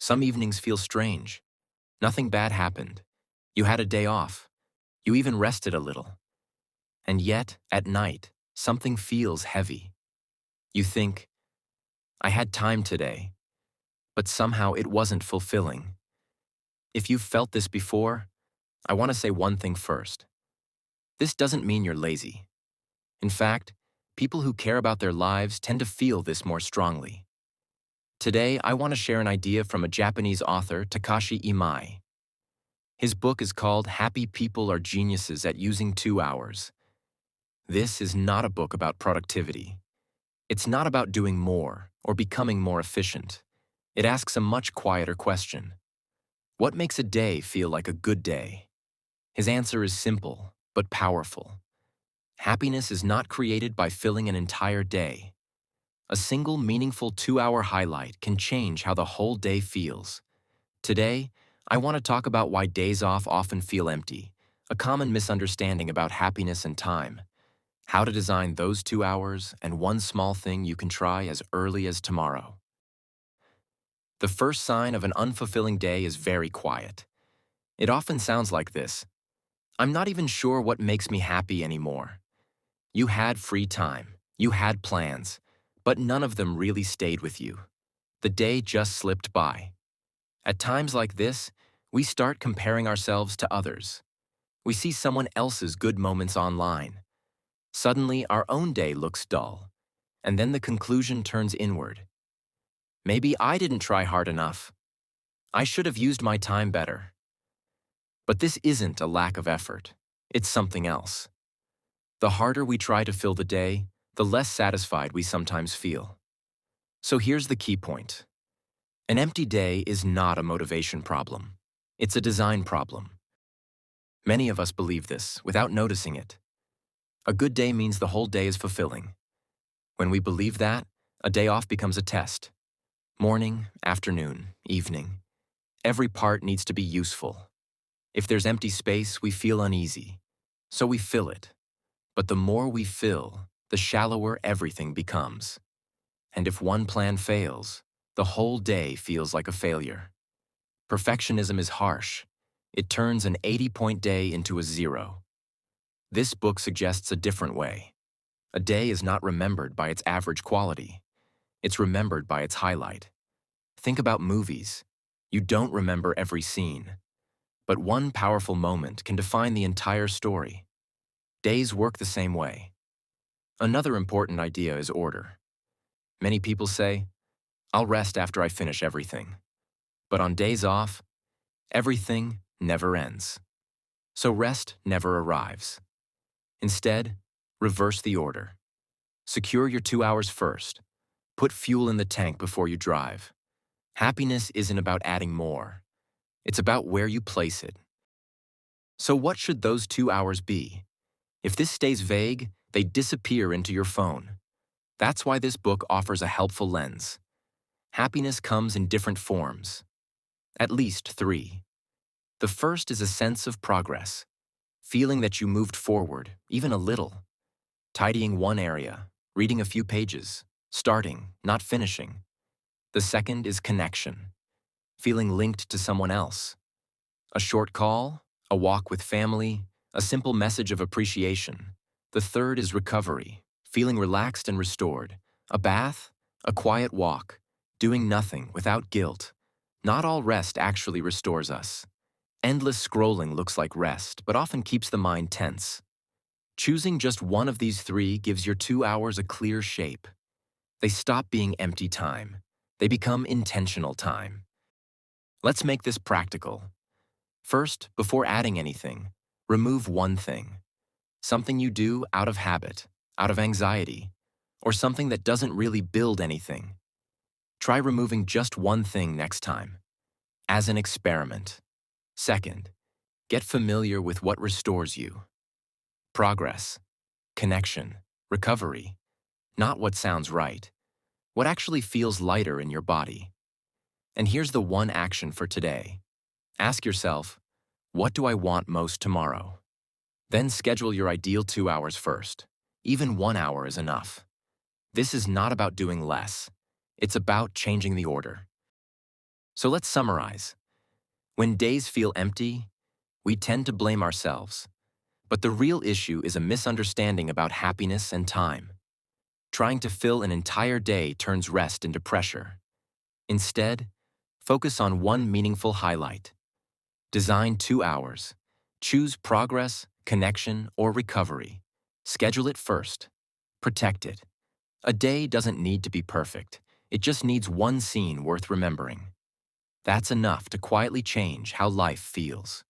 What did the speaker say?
Some evenings feel strange. Nothing bad happened. You had a day off. You even rested a little. And yet, at night, something feels heavy. You think, I had time today, but somehow it wasn't fulfilling. If you've felt this before, I want to say one thing first. This doesn't mean you're lazy. In fact, people who care about their lives tend to feel this more strongly. Today, I want to share an idea from a Japanese author, Takashi Imai. His book is called Happy People Are Geniuses at Using 2 Hours. This is not a book about productivity. It's not about doing more or becoming more efficient. It asks a much quieter question. What makes a day feel like a good day? His answer is simple, but powerful. Happiness is not created by filling an entire day. A single meaningful 2-hour highlight can change how the whole day feels. Today, I want to talk about why days off often feel empty, a common misunderstanding about happiness and time, how to design those 2 hours, and one small thing you can try as early as tomorrow. The first sign of an unfulfilling day is very quiet. It often sounds like this: I'm not even sure what makes me happy anymore. You had free time, you had plans, but none of them really stayed with you. The day just slipped by. At times like this, we start comparing ourselves to others. We see someone else's good moments online. Suddenly, our own day looks dull, and then the conclusion turns inward. Maybe I didn't try hard enough. I should have used my time better. But this isn't a lack of effort. It's something else. The harder we try to fill the day, the less satisfied we sometimes feel. So here's the key point. An empty day is not a motivation problem. It's a design problem. Many of us believe this without noticing it. A good day means the whole day is fulfilling. When we believe that, a day off becomes a test. Morning, afternoon, evening. Every part needs to be useful. If there's empty space, we feel uneasy. So we fill it. But the more we fill, the shallower everything becomes. And if one plan fails, the whole day feels like a failure. Perfectionism is harsh. It turns an 80-point day into a 0. This book suggests a different way. A day is not remembered by its average quality. It's remembered by its highlight. Think about movies. You don't remember every scene. But one powerful moment can define the entire story. Days work the same way. Another important idea is order. Many people say, I'll rest after I finish everything. But on days off, everything never ends. So rest never arrives. Instead, reverse the order. Secure your 2 hours first. Put fuel in the tank before you drive. Happiness isn't about adding more. It's about where you place it. So what should those 2 hours be? If this stays vague, they disappear into your phone. That's why this book offers a helpful lens. Happiness comes in different forms. At least 3. The first is a sense of progress. Feeling that you moved forward, even a little. Tidying one area, reading a few pages, starting, not finishing. The second is connection. Feeling linked to someone else. A short call, a walk with family, a simple message of appreciation. The third is recovery. Feeling relaxed and restored. A bath, a quiet walk, doing nothing without guilt. Not all rest actually restores us. Endless scrolling looks like rest, but often keeps the mind tense. Choosing just one of these 3 gives your 2 hours a clear shape. They stop being empty time. They become intentional time. Let's make this practical. First, before adding anything, remove one thing. Something you do out of habit, out of anxiety, or something that doesn't really build anything. Try removing just one thing next time, as an experiment. Second, get familiar with what restores you. Progress, connection, recovery. Not what sounds right. What actually feels lighter in your body. And here's the one action for today. Ask yourself, what do I want most tomorrow? Then schedule your ideal 2 hours first. Even 1 hour is enough. This is not about doing less. It's about changing the order. So let's summarize. When days feel empty, we tend to blame ourselves. But the real issue is a misunderstanding about happiness and time. Trying to fill an entire day turns rest into pressure. Instead, focus on one meaningful highlight. Design 2 hours. Choose progress, connection, or recovery. Schedule it first. Protect it. A day doesn't need to be perfect. It just needs one scene worth remembering. That's enough to quietly change how life feels.